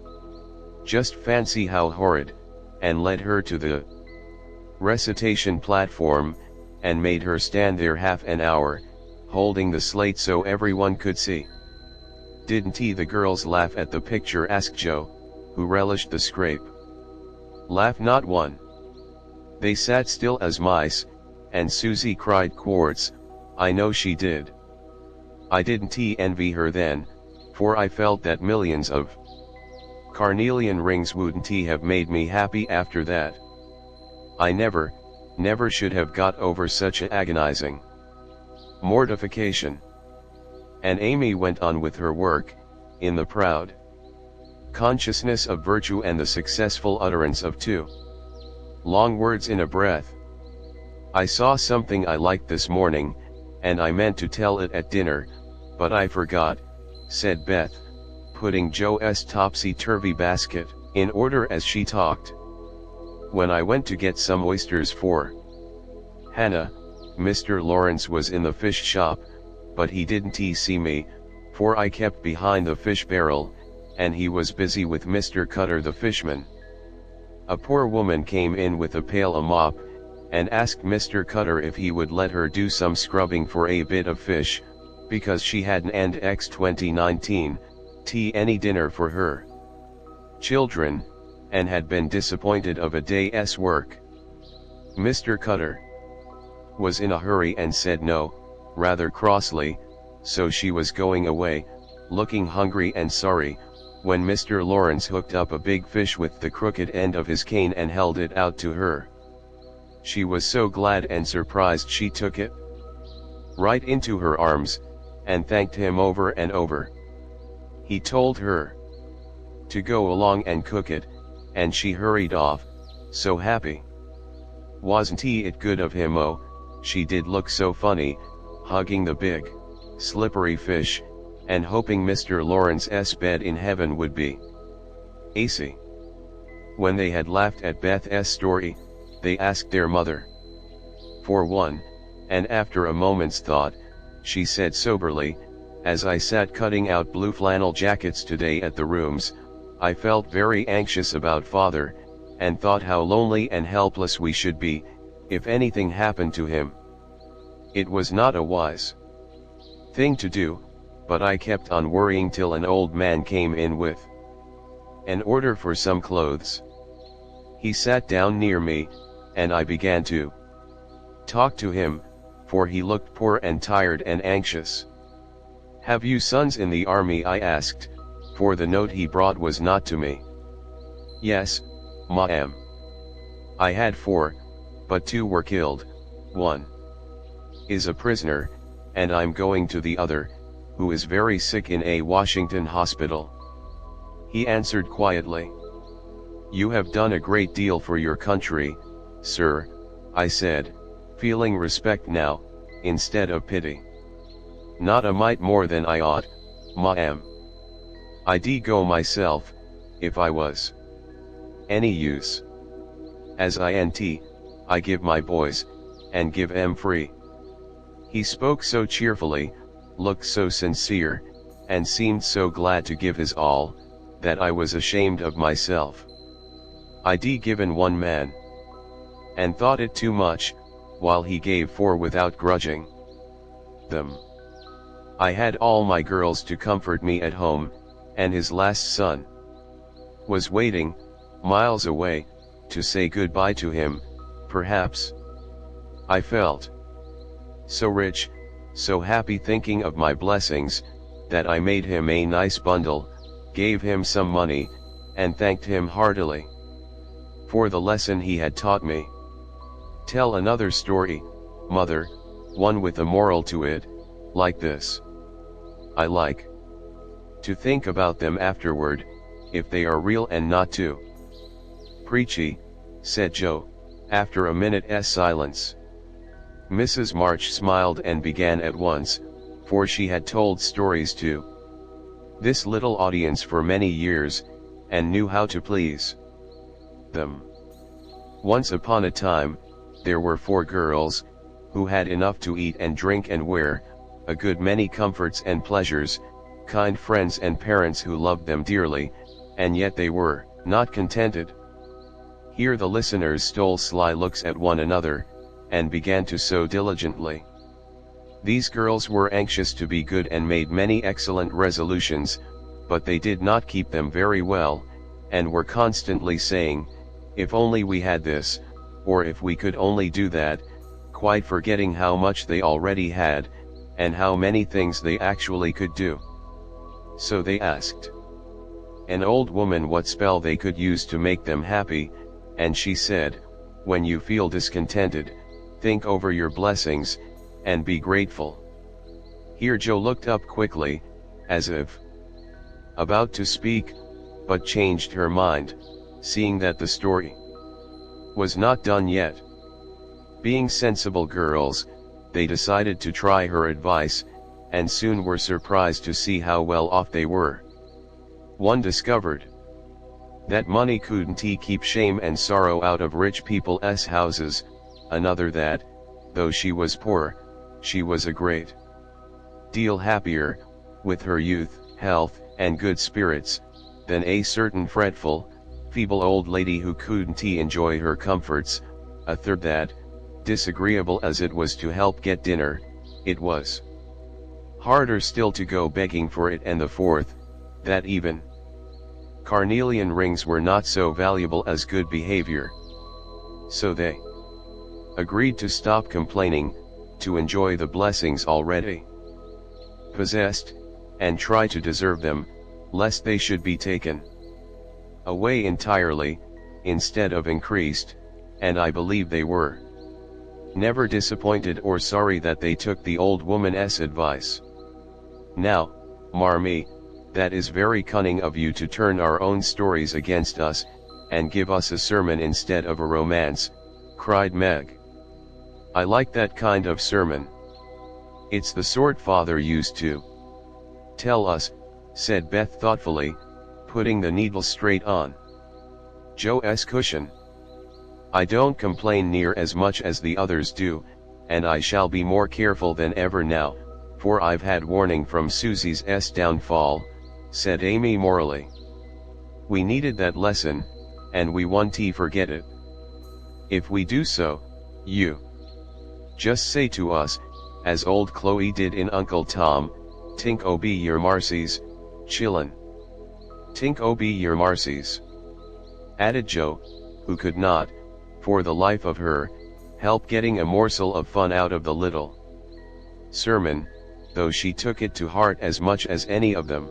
Just fancy how horrid, and led her to the recitation platform, and made her stand there half an hour, holding the slate so everyone could see. Didn't the girls laugh at the picture? Asked Joe, who relished the scrape. Laugh not one. They sat still as mice, and Susie cried quarts, I know she did. I didn't envy her then, for I felt that millions of carnelian rings wouldn't have made me happy after that. I never should have got over such a agonizing mortification. And Amy went on with her work, in the proud consciousness of virtue and the successful utterance of two long words in a breath. I saw something I liked this morning, and I meant to tell it at dinner, but I forgot, said Beth, putting Joe's topsy-turvy basket in order as she talked. When I went to get some oysters for Hannah, Mr. Lawrence was in the fish shop, but he didn't see me, for I kept behind the fish barrel, and he was busy with Mr. Cutter the fishman. A poor woman came in with a pail and mop, and asked Mr. Cutter if he would let her do some scrubbing for a bit of fish, because she hadn't and X 2019 any dinner for her children, and had been disappointed of a day's work. Mr. Cutter was in a hurry and said no, rather crossly, so she was going away, looking hungry and sorry, when Mr. Lawrence hooked up a big fish with the crooked end of his cane and held it out to her. She was so glad and surprised she took it right into her arms, and thanked him over and over. He told her to go along and cook it, and she hurried off, so happy. Wasn't it good of him? Oh, she did look so funny, hugging the big, slippery fish, and hoping Mr. Lawrence's bed in heaven would be AC. When they had laughed at Beth's story, they asked their mother for one, and after a moment's thought, she said soberly, as I sat cutting out blue flannel jackets today at the rooms, I felt very anxious about father, and thought how lonely and helpless we should be, if anything happened to him. It was not a wise thing to do, but I kept on worrying till an old man came in with an order for some clothes. He sat down near me, and I began to talk to him, for he looked poor and tired and anxious. Have you sons in the army? I asked, for the note he brought was not to me. Yes, ma'am. I had 4, but 2 were killed, 1 is a prisoner, and I'm going to the other, who is very sick in a Washington hospital. He answered quietly. You have done a great deal for your country, sir, I said, feeling respect now, instead of pity. Not a mite more than I ought, ma'am. I'd go myself, if I was any use. As I give my boys, and give 'em free. He spoke so cheerfully, looked so sincere, and seemed so glad to give his all, that I was ashamed of myself. I'd given one man, and thought it too much, while he gave four without grudging them. I had all my girls to comfort me at home, and his last son was waiting, miles away, to say goodbye to him, perhaps. I felt so rich, so happy thinking of my blessings, that I made him a nice bundle, gave him some money, and thanked him heartily for the lesson he had taught me. Tell another story, mother, one with a moral to it, like this. I like to think about them afterward, if they are real and not too preachy, said Jo, after a minute's silence. Mrs. March smiled and began at once, for she had told stories to this little audience for many years, and knew how to please them. Once upon a time, there were 4 girls, who had enough to eat and drink and wear, a good many comforts and pleasures, kind friends and parents who loved them dearly, and yet they were not contented. Here the listeners stole sly looks at one another, and began to sew diligently. These girls were anxious to be good and made many excellent resolutions, but they did not keep them very well, and were constantly saying, if only we had this, or if we could only do that, quite forgetting how much they already had, and how many things they actually could do. So they asked an old woman what spell they could use to make them happy, and she said, when you feel discontented, think over your blessings, and be grateful. Here Jo looked up quickly, as if about to speak, but changed her mind, seeing that the story was not done yet. Being sensible girls, they decided to try her advice, and soon were surprised to see how well off they were. One discovered that money couldn't keep shame and sorrow out of rich people's houses, another that, though she was poor, she was a great deal happier, with her youth, health, and good spirits, than a certain fretful, feeble old lady who couldn't enjoy her comforts, a third that, disagreeable as it was to help get dinner, it was harder still to go begging for it, and the fourth, that even carnelian rings were not so valuable as good behavior. So they agreed to stop complaining, to enjoy the blessings already possessed, and try to deserve them, lest they should be taken away entirely, instead of increased, and I believe they were never disappointed or sorry that they took the old woman's advice. Now, Marmee, that is very cunning of you to turn our own stories against us, and give us a sermon instead of a romance, cried Meg. I like that kind of sermon. It's the sort Father used to tell us, said Beth thoughtfully, putting the needle straight on Jo's cushion. I don't complain near as much as the others do, and I shall be more careful than ever now, for I've had warning from Susie's downfall, said Amy morally. We needed that lesson, and we won't forget it. If we do so, you just say to us, as old Chloe did in Uncle Tom, tink o be your marcies, chillin'. Tink o be your marcies, added Jo, who could not, for the life of her, help getting a morsel of fun out of the little sermon, though she took it to heart as much as any of them.